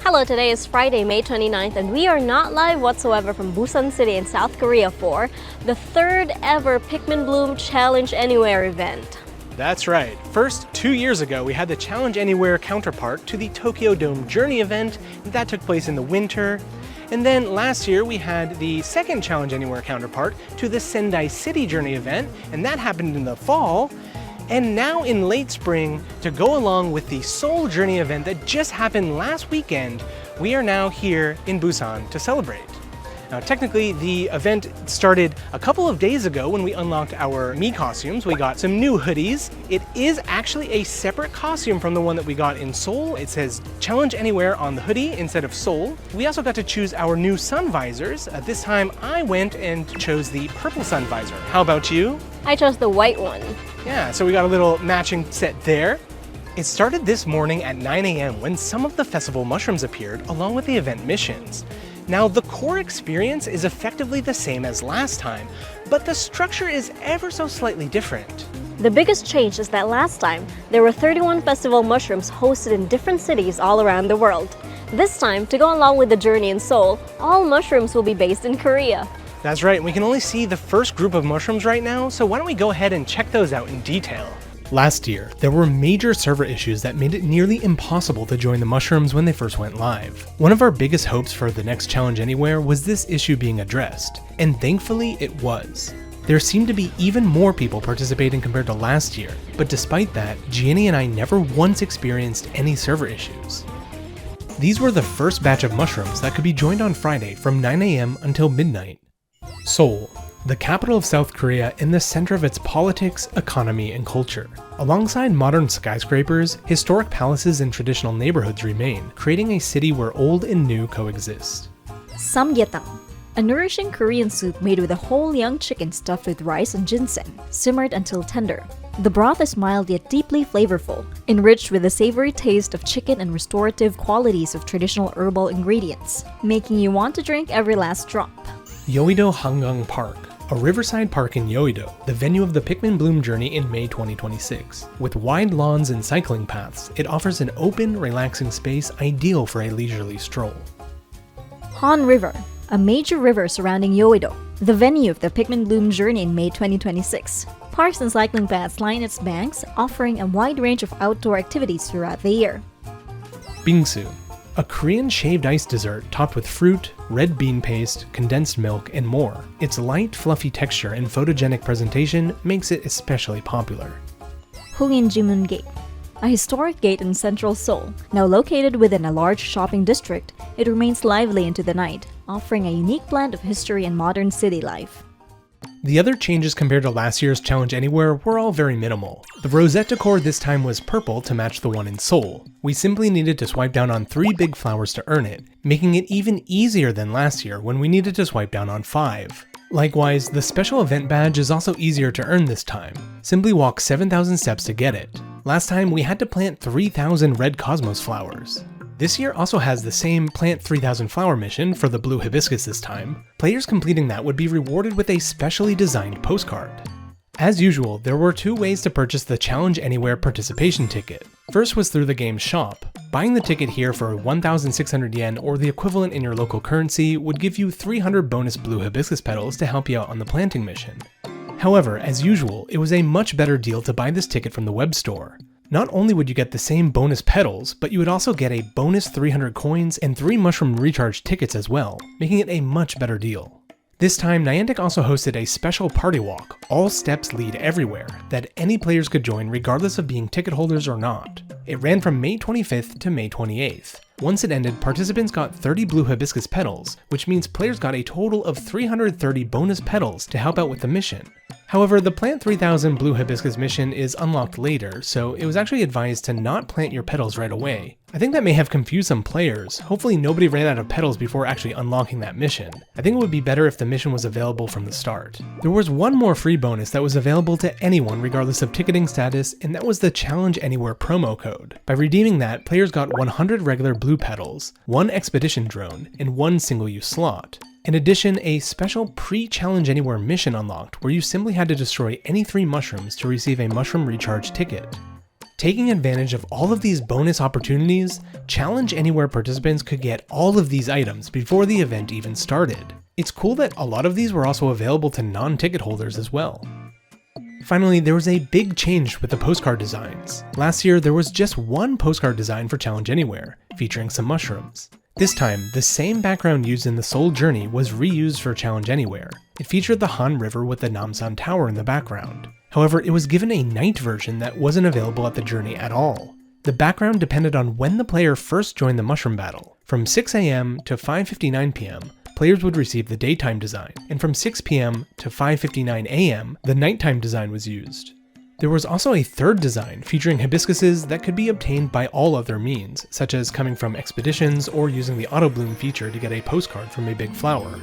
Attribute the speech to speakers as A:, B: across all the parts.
A: Hello, today is Friday, May 29th, and we are not live whatsoever from Busan City in South Korea for the third ever Pikmin Bloom Challenge Anywhere event.
B: That's right. First, 2 years ago, we had the Challenge Anywhere counterpart to the Tokyo Dome Journey event. That took place in the winter. And then last year, we had the second Challenge Anywhere counterpart to the Sendai City Journey event, and that happened in the fall. And now in late spring, to go along with the Seoul Journey event that just happened last weekend, we are now here in Busan to celebrate. Now, technically, the event started a couple of days ago when we unlocked our Mii costumes. We got some new hoodies. It is actually a separate costume from the one that we got in Seoul. It says Challenge Anywhere on the hoodie instead of Seoul. We also got to choose our new sun visors. This time, I went and chose the purple sun visor. How about you?
A: I chose the white one.
B: Yeah, so we got a little matching set there. It started this morning at 9 a.m. when some of the festival mushrooms appeared along with the event missions. Now, the core experience is effectively the same as last time, but the structure is ever so slightly different.
A: The biggest change is that last time, there were 31 festival mushrooms hosted in different cities all around the world. This time, to go along with the journey in Seoul, all mushrooms will be based in Korea.
B: That's right, we can only see the first group of mushrooms right now, so why don't we go ahead and check those out in detail. Last year, there were major server issues that made it nearly impossible to join the mushrooms when they first went live. One of our biggest hopes for the next Challenge Anywhere was this issue being addressed, and thankfully it was. There seemed to be even more people participating compared to last year, but despite that, Gianni and I never once experienced any server issues. These were the first batch of mushrooms that could be joined on Friday from 9 a.m. until midnight. Seoul, the capital of South Korea and the center of its politics, economy, and culture. Alongside modern skyscrapers, historic palaces and traditional neighborhoods remain, creating a city where old and new coexist.
C: Samgyetang, a nourishing Korean soup made with a whole young chicken stuffed with rice and ginseng, simmered until tender. The broth is mild yet deeply flavorful, enriched with the savory taste of chicken and restorative qualities of traditional herbal ingredients, making you want to drink every last drop.
B: Yeouido Hangang Park, a riverside park in Yeouido, the venue of the Pikmin Bloom Journey in May 2026. With wide lawns and cycling paths, it offers an open, relaxing space ideal for a leisurely stroll.
C: Han River, a major river surrounding Yeouido, the venue of the Pikmin Bloom Journey in May 2026. Parks and cycling paths line its banks, offering a wide range of outdoor activities throughout the year.
B: Bingsu, a Korean shaved ice dessert topped with fruit, red bean paste, condensed milk, and more. Its light, fluffy texture and photogenic presentation makes it especially popular.
C: Hungin Jimun Gate, a historic gate in central Seoul. Now located within a large shopping district, it remains lively into the night, offering a unique blend of history and modern city life.
B: The other changes compared to last year's Challenge Anywhere were all very minimal. The rosette decor this time was purple to match the one in Seoul. We simply needed to swipe down on 3 big flowers to earn it, making it even easier than last year when we needed to swipe down on 5. Likewise, the special event badge is also easier to earn this time. Simply walk 7,000 steps to get it. Last time we had to plant 3,000 red cosmos flowers. This year also has the same Plant 3,000 Flower mission for the blue hibiscus this time. Players completing that would be rewarded with a specially designed postcard. As usual, there were 2 ways to purchase the Challenge Anywhere participation ticket. First was through the game's shop. Buying the ticket here for 1,600 yen or the equivalent in your local currency would give you 300 bonus blue hibiscus petals to help you out on the planting mission. However, as usual, it was a much better deal to buy this ticket from the web store. Not only would you get the same bonus petals, but you would also get a bonus 300 coins and 3 mushroom recharge tickets as well, making it a much better deal. This time, Niantic also hosted a special party walk, All Steps Lead Everywhere, that any players could join regardless of being ticket holders or not. It ran from May 25th to May 28th. Once it ended, participants got 30 blue hibiscus petals, which means players got a total of 330 bonus petals to help out with the mission. However, the Plant 3,000 Blue Hibiscus mission is unlocked later, so it was actually advised to not plant your petals right away. I think that may have confused some players. Hopefully nobody ran out of petals before actually unlocking that mission. I think it would be better if the mission was available from the start. There was one more free bonus that was available to anyone regardless of ticketing status, and that was the Challenge Anywhere promo code. By redeeming that, players got 100 regular blue petals, 1 expedition drone, and 1 single-use slot. In addition, a special pre-Challenge Anywhere mission unlocked where you simply had to destroy any 3 mushrooms to receive a mushroom recharge ticket. Taking advantage of all of these bonus opportunities, Challenge Anywhere participants could get all of these items before the event even started. It's cool that a lot of these were also available to non-ticket holders as well. Finally, there was a big change with the postcard designs. Last year, there was just one postcard design for Challenge Anywhere, featuring some mushrooms. This time, the same background used in the Seoul journey was reused for Challenge Anywhere. It featured the Han River with the Namsan Tower in the background. However, it was given a night version that wasn't available at the journey at all. The background depended on when the player first joined the mushroom battle. From 6 AM to 5:59 PM, players would receive the daytime design, and from 6 PM to 5:59 AM, the nighttime design was used. There was also a third design featuring hibiscuses that could be obtained by all other means, such as coming from expeditions or using the auto bloom feature to get a postcard from a big flower.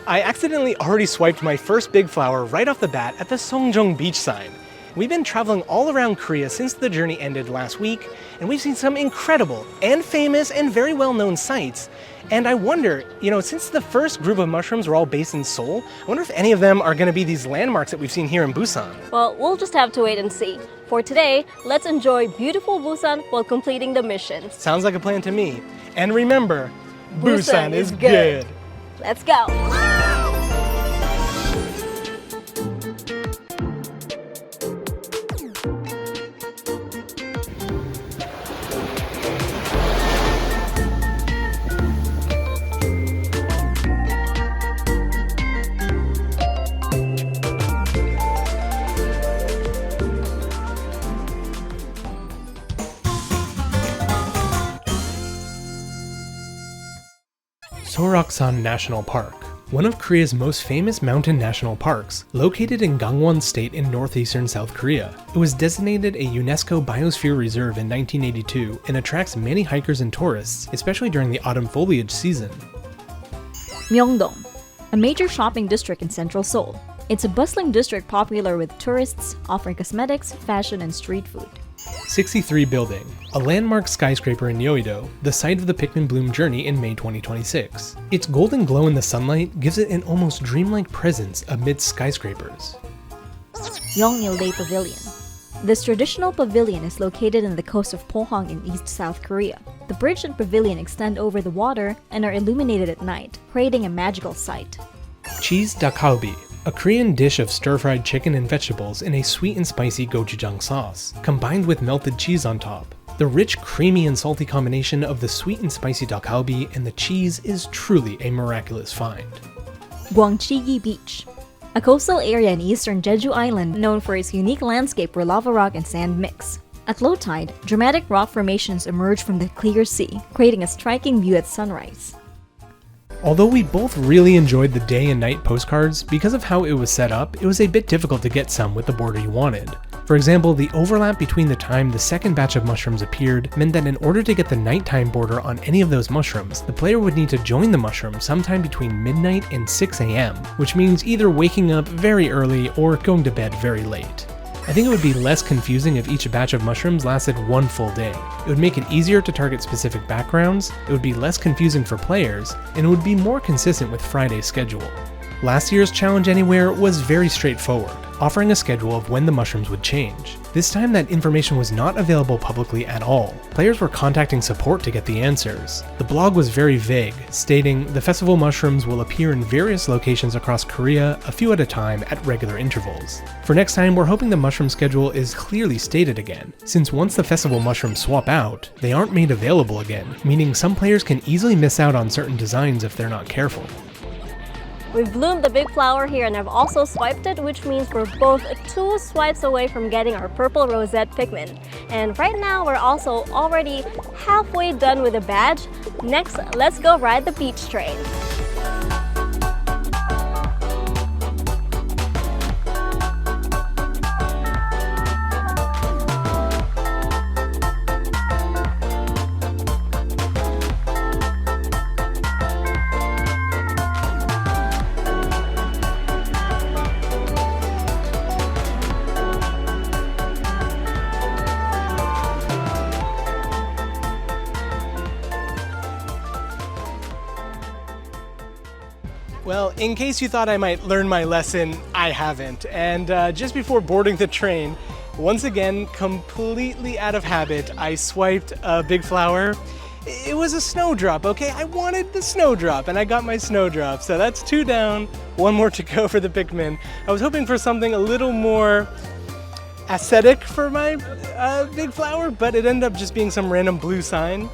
B: I accidentally already swiped my first big flower right off the bat at the Songjong beach sign. We've been traveling all around Korea since the journey ended last week, and we've seen some incredible and famous and very well-known sites. And I wonder, since the first group of mushrooms were all based in Seoul, I wonder if any of them are going to be these landmarks that we've seen here in Busan.
A: Well, we'll just have to wait and see. For today, let's enjoy beautiful Busan while completing the missions.
B: Sounds like a plan to me. And remember, Busan is good.
A: Let's go!
B: Seoraksan National Park, one of Korea's most famous mountain national parks, located in Gangwon State in northeastern South Korea. It was designated a UNESCO Biosphere Reserve in 1982 and attracts many hikers and tourists, especially during the autumn foliage season.
C: Myeongdong, a major shopping district in central Seoul. It's a bustling district popular with tourists, offering cosmetics, fashion, and street food.
B: 63 Building, a landmark skyscraper in Yeouido, the site of the Pikmin Bloom Journey in May 2026. Its golden glow in the sunlight gives it an almost dreamlike presence amidst skyscrapers.
C: Yongnil-dae Pavilion. This traditional pavilion is located in the coast of Pohang in East South Korea. The bridge and pavilion extend over the water and are illuminated at night, creating a magical sight.
B: Cheese dakgalbi, a Korean dish of stir-fried chicken and vegetables in a sweet and spicy gochujang sauce, combined with melted cheese on top. The rich, creamy, and salty combination of the sweet and spicy dakgalbi and the cheese is truly a miraculous find.
C: Gwangchi-gi Beach, a coastal area in eastern Jeju Island known for its unique landscape where lava rock and sand mix. At low tide, dramatic rock formations emerge from the clear sea, creating a striking view at sunrise.
B: Although we both really enjoyed the day and night postcards, because of how it was set up, it was a bit difficult to get some with the border you wanted. For example, the overlap between the time the second batch of mushrooms appeared meant that in order to get the nighttime border on any of those mushrooms, the player would need to join the mushroom sometime between midnight and 6 AM, which means either waking up very early or going to bed very late. I think it would be less confusing if each batch of mushrooms lasted one full day. It would make it easier to target specific backgrounds, it would be less confusing for players, and it would be more consistent with Friday's schedule. Last year's Challenge Anywhere was very straightforward, offering a schedule of when the mushrooms would change. This time that information was not available publicly at all. Players were contacting support to get the answers. The blog was very vague, stating the festival mushrooms will appear in various locations across Korea, a few at a time at regular intervals. For next time, we're hoping the mushroom schedule is clearly stated again, since once the festival mushrooms swap out, they aren't made available again, meaning some players can easily miss out on certain designs if they're not careful.
A: We've bloomed the big flower here and I've also swiped it, which means we're both 2 swipes away from getting our purple rosette Pikmin. And right now we're also already halfway done with the badge. Next, let's go ride the beach train.
B: Well, in case you thought I might learn my lesson, I haven't. And just before boarding the train, Once again, completely out of habit, I swiped a big flower. It was a snowdrop, okay? I wanted the snowdrop, and I got my snowdrop. So that's 2 down, 1 more to go for the Pikmin. I was hoping for something a little more aesthetic for my big flower, but it ended up just being some random blue sign.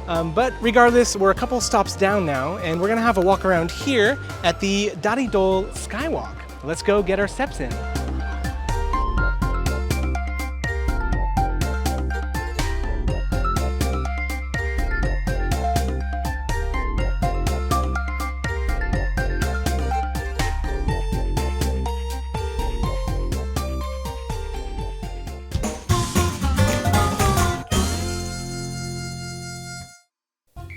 B: But regardless, we're a couple stops down now, and we're gonna have a walk around here at the Daridol Skywalk. Let's go get our steps in.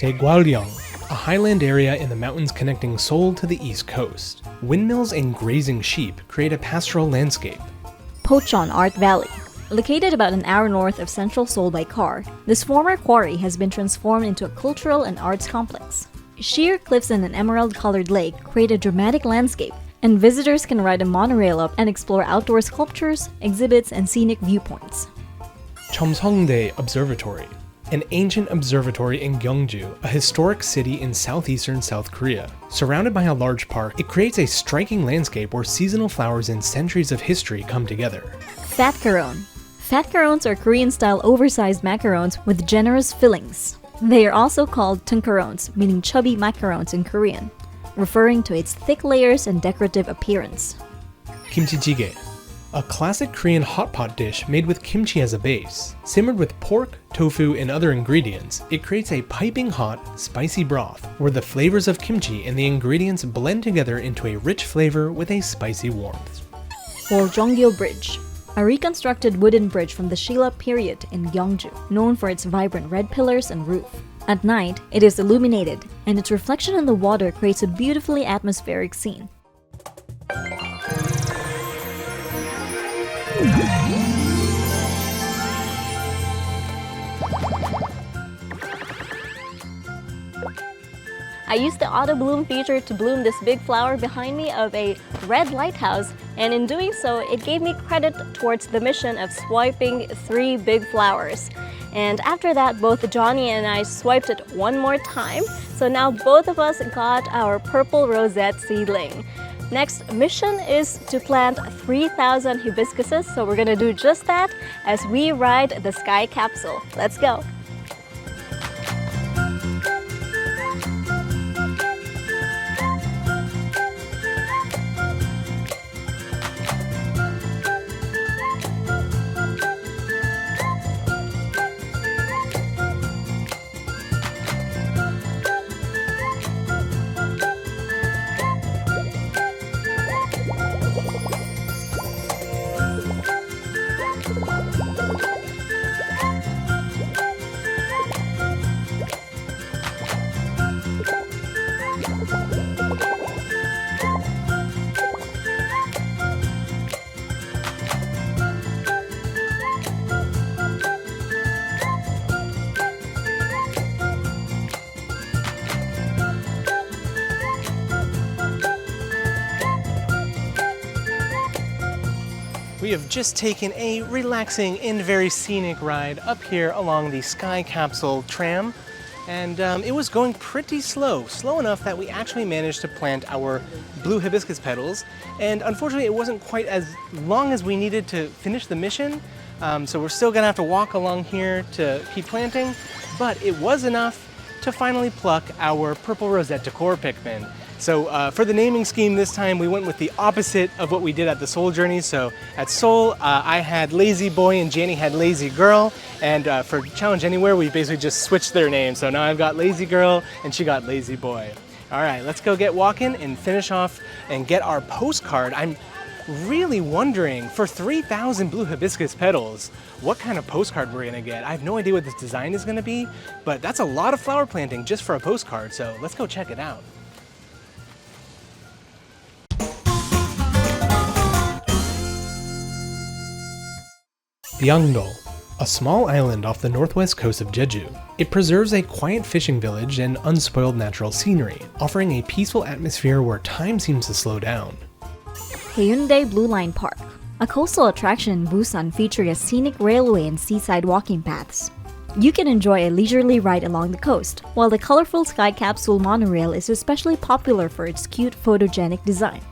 B: Daegwalyeong, a highland area in the mountains connecting Seoul to the east coast. Windmills and grazing sheep create a pastoral landscape.
C: Pocheon Art Valley. Located about an hour north of central Seoul by car, this former quarry has been transformed into a cultural and arts complex. Sheer cliffs and an emerald-colored lake create a dramatic landscape, and visitors can ride a monorail up and explore outdoor sculptures, exhibits, and scenic viewpoints.
B: Cheomseongdae Observatory, an ancient observatory in Gyeongju, a historic city in southeastern South Korea. Surrounded by a large park, it creates a striking landscape where seasonal flowers and centuries of history come together.
C: Fat Karon. Fat Karons are Korean-style oversized macarons with generous fillings. They are also called tunkarons, meaning chubby macarons in Korean, referring to its thick layers and decorative appearance.
B: Kimchi jjigae, a classic Korean hot pot dish made with kimchi as a base. Simmered with pork, tofu, and other ingredients, it creates a piping hot, spicy broth where the flavors of kimchi and the ingredients blend together into a rich flavor with a spicy warmth.
C: Or Jonggyo Bridge, a reconstructed wooden bridge from the Shilla period in Gyeongju, known for its vibrant red pillars and roof. At night, it is illuminated, and its reflection in the water creates a beautifully atmospheric scene.
A: I used the auto bloom feature to bloom this big flower behind me of a red lighthouse, and in doing so, it gave me credit towards the mission of swiping 3 big flowers. And after that, both Johnny and I swiped it 1 more time, so now both of us got our purple rosette seedling. Next mission is to plant 3,000 hibiscuses, so we're gonna do just that as we ride the sky capsule. Let's go!
B: We have just taken a relaxing and very scenic ride up here along the Sky Capsule tram, and it was going pretty slow enough that we actually managed to plant our blue hibiscus petals, and unfortunately it wasn't quite as long as we needed to finish the mission, so we're still gonna have to walk along here to keep planting, but it was enough to finally pluck our purple rosette decor Pikmin. So for the naming scheme this time, we went with the opposite of what we did at the Seoul journey. So at Seoul, I had Lazy Boy and Janie had Lazy Girl. And for Challenge Anywhere, we basically just switched their names. So now I've got Lazy Girl and she got Lazy Boy. All right, let's go get walking and finish off and get our postcard. I'm really wondering, for 3,000 blue hibiscus petals, what kind of postcard we're gonna get. I have no idea what this design is gonna be, but that's a lot of flower planting just for a postcard. So let's go check it out. Byangdol, a small island off the northwest coast of Jeju. It preserves a quiet fishing village and unspoiled natural scenery, offering a peaceful atmosphere where time seems to slow down.
C: Haeundae Blue Line Park, a coastal attraction in Busan featuring a scenic railway and seaside walking paths. You can enjoy a leisurely ride along the coast, while the colorful Sky Capsule monorail is especially popular for its cute photogenic design.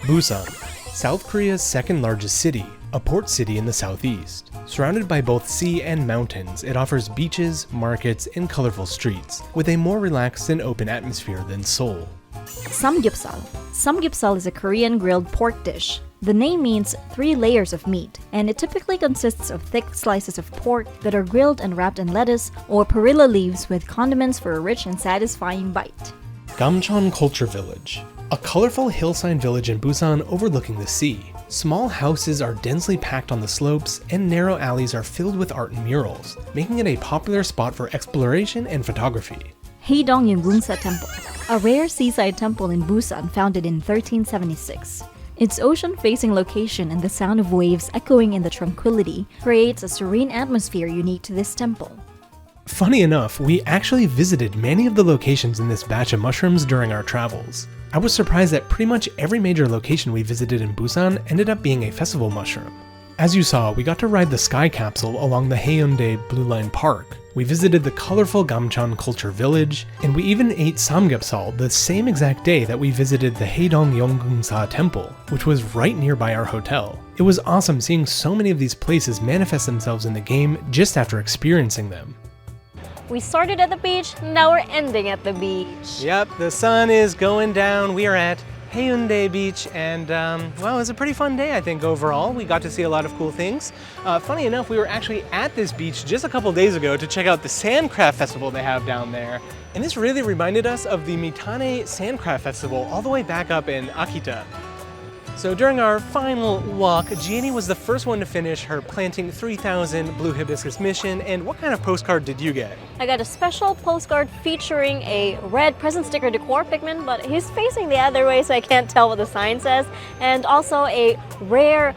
B: Busan, South Korea's second largest city, a port city in the southeast. Surrounded by both sea and mountains, it offers beaches, markets, and colorful streets, with a more relaxed and open atmosphere than Seoul.
C: Samgyeopsal. Samgyeopsal is a Korean grilled pork dish. The name means 3 layers of meat, and it typically consists of thick slices of pork that are grilled and wrapped in lettuce or perilla leaves with condiments for a rich and satisfying bite.
B: Gamcheon Culture Village, a colorful hillside village in Busan overlooking the sea. Small houses are densely packed on the slopes, and narrow alleys are filled with art and murals, making it a popular spot for exploration and photography.
C: Haedong Yunggungsa Temple, a rare seaside temple in Busan founded in 1376. Its ocean-facing location and the sound of waves echoing in the tranquility creates a serene atmosphere unique to this temple.
B: Funny enough, we actually visited many of the locations in this batch of mushrooms during our travels. I was surprised that pretty much every major location we visited in Busan ended up being a festival mushroom. As you saw, we got to ride the Sky Capsule along the Haeundae Blue Line Park. We visited the colorful Gamcheon Culture Village, and we even ate samgyeopsal the same exact day that we visited the Haedong Yonggungsa Temple, which was right nearby our hotel. It was awesome seeing so many of these places manifest themselves in the game just after experiencing them.
A: We started at the beach, now we're ending at the beach.
B: Yep, the sun is going down. We are at Haeundae Beach, and well, it was a pretty fun day, I think, overall. We got to see a lot of cool things. Funny enough, we were actually at this beach just a couple days ago to check out the Sandcraft Festival they have down there. And this really reminded us of the Mitane Sandcraft Festival all the way back up in Akita. So during our final walk, Gianni was the first one to finish her planting 3,000 blue hibiscus mission. And what kind of postcard did you get?
A: I got a special postcard featuring a red present sticker decor Pikmin, but he's facing the other way so I can't tell what the sign says, and also a rare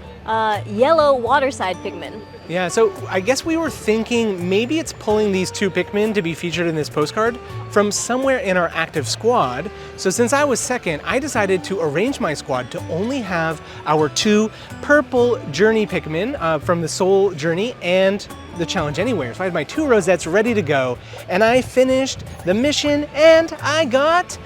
A: yellow waterside Pikmin.
B: Yeah, so I guess we were thinking maybe it's pulling these 2 Pikmin to be featured in this postcard from somewhere in our active squad. So since I was second, I decided to arrange my squad to only have our 2 purple Journey Pikmin from the Seoul Journey and the Challenge Anywhere. So I had my 2 rosettes ready to go, and I finished the mission, and I got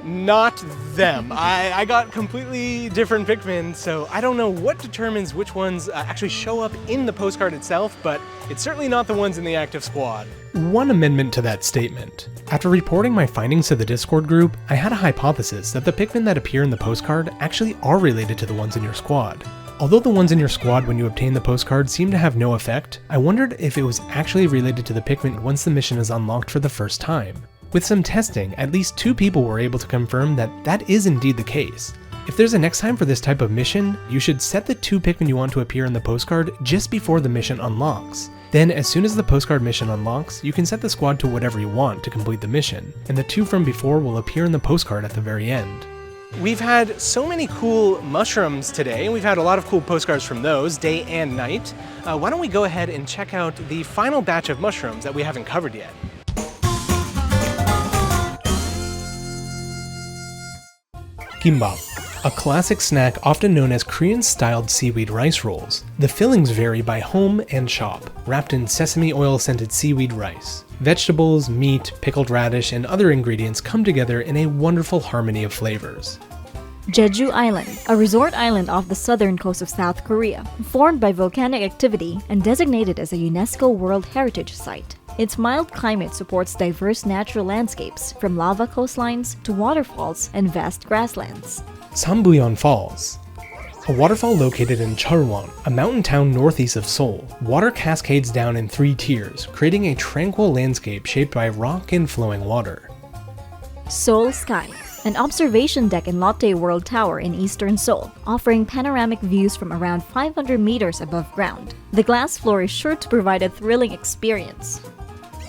B: not them. I got completely different Pikmin, so I don't know what determines which ones actually show up in the postcard itself, but it's certainly not the ones in the active squad. One amendment to that statement. After reporting my findings to the Discord group, I had a hypothesis that the Pikmin that appear in the postcard actually are related to the ones in your squad. Although the ones in your squad when you obtain the postcard seem to have no effect, I wondered if it was actually related to the Pikmin once the mission is unlocked for the first time. With some testing, at least 2 people were able to confirm that that is indeed the case. If there's a next time for this type of mission, you should set the 2 Pikmin you want to appear in the postcard just before the mission unlocks. Then, as soon as the postcard mission unlocks, you can set the squad to whatever you want to complete the mission, and the 2 from before will appear in the postcard at the very end. We've had so many cool mushrooms today, and we've had a lot of cool postcards from those, day and night. Why don't we go ahead and check out the final batch of mushrooms that we haven't covered yet. Kimbap, a classic snack often known as Korean-styled seaweed rice rolls. The fillings vary by home and shop, wrapped in sesame oil-scented seaweed rice. Vegetables, meat, pickled radish, and other ingredients come together in a wonderful harmony of flavors.
C: Jeju Island, a resort island off the southern coast of South Korea, formed by volcanic activity and designated as a UNESCO World Heritage Site. Its mild climate supports diverse natural landscapes, from lava coastlines to waterfalls and vast grasslands.
B: Sambuyeon Falls, a waterfall located in Cheolwon, a mountain town northeast of Seoul. Water cascades down in 3 tiers, creating a tranquil landscape shaped by rock and flowing water.
C: Seoul Sky, an observation deck in Lotte World Tower in eastern Seoul, offering panoramic views from around 500 meters above ground. The glass floor is sure to provide a thrilling experience.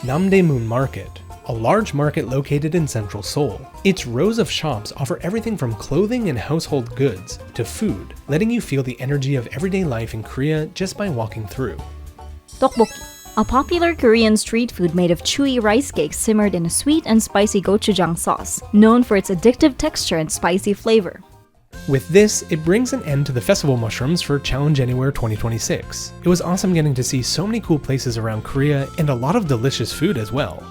B: Namdaemun Market, a large market located in central Seoul. Its rows of shops offer everything from clothing and household goods to food, letting you feel the energy of everyday life in Korea just by walking through.
C: Tteokbokki, a popular Korean street food made of chewy rice cakes simmered in a sweet and spicy gochujang sauce, known for its addictive texture and spicy flavor.
B: With this, it brings an end to the festival mushrooms for Challenge Anywhere 2026. It was awesome getting to see so many cool places around Korea and a lot of delicious food as well.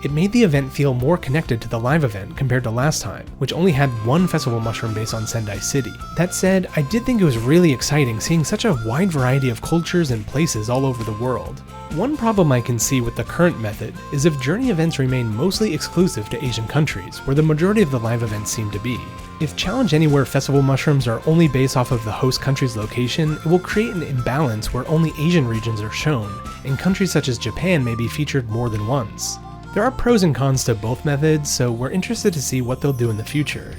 B: It made the event feel more connected to the live event compared to last time, which only had one festival mushroom base on Sendai City. That said, I did think it was really exciting seeing such a wide variety of cultures and places all over the world. One problem I can see with the current method is if Journey events remain mostly exclusive to Asian countries, where the majority of the live events seem to be. If Challenge Anywhere festival mushrooms are only based off of the host country's location, it will create an imbalance where only Asian regions are shown, and countries such as Japan may be featured more than once. There are pros and cons to both methods, so we're interested to see what they'll do in the future.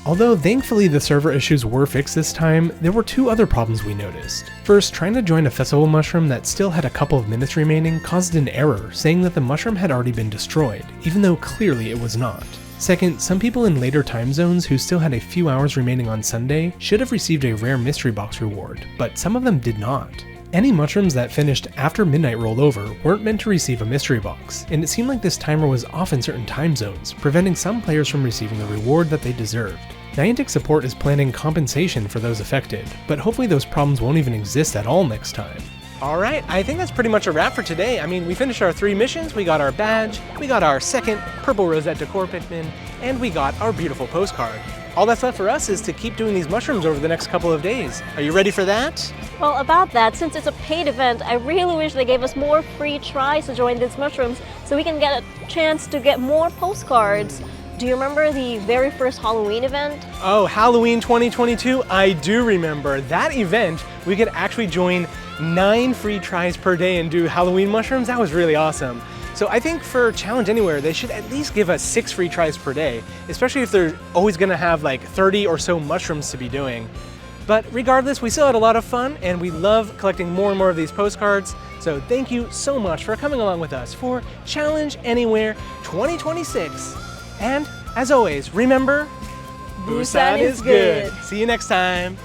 B: Although thankfully the server issues were fixed this time, there were two other problems we noticed. First, trying to join a festival mushroom that still had a couple of minutes remaining caused an error saying that the mushroom had already been destroyed, even though clearly it was not. Second, some people in later time zones who still had a few hours remaining on Sunday should have received a rare mystery box reward, but some of them did not. Any mushrooms that finished after midnight rolled over weren't meant to receive a mystery box, and it seemed like this timer was off in certain time zones, preventing some players from receiving the reward that they deserved. Niantic support is planning compensation for those affected, but hopefully those problems won't even exist at all next time. Alright, I think that's pretty much a wrap for today. I mean, we finished our 3 missions, we got our badge, we got our second purple rosette decor Pikmin, and we got our beautiful postcard. All that's left for us is to keep doing these mushrooms over the next couple of days. Are you ready for that?
A: Well, about that, since it's a paid event, I really wish they gave us more free tries to join these mushrooms so we can get a chance to get more postcards. Do you remember the very first Halloween event?
B: Oh, Halloween 2022? I do remember. That event, we could actually join 9 free tries per day and do Halloween mushrooms. That was really awesome. So I think for Challenge Anywhere, they should at least give us 6 free tries per day, especially if they're always gonna have like 30 or so mushrooms to be doing. But regardless, we still had a lot of fun and we love collecting more and more of these postcards. So thank you so much for coming along with us for Challenge Anywhere 2026. And as always, remember, Busan is good. See you next time.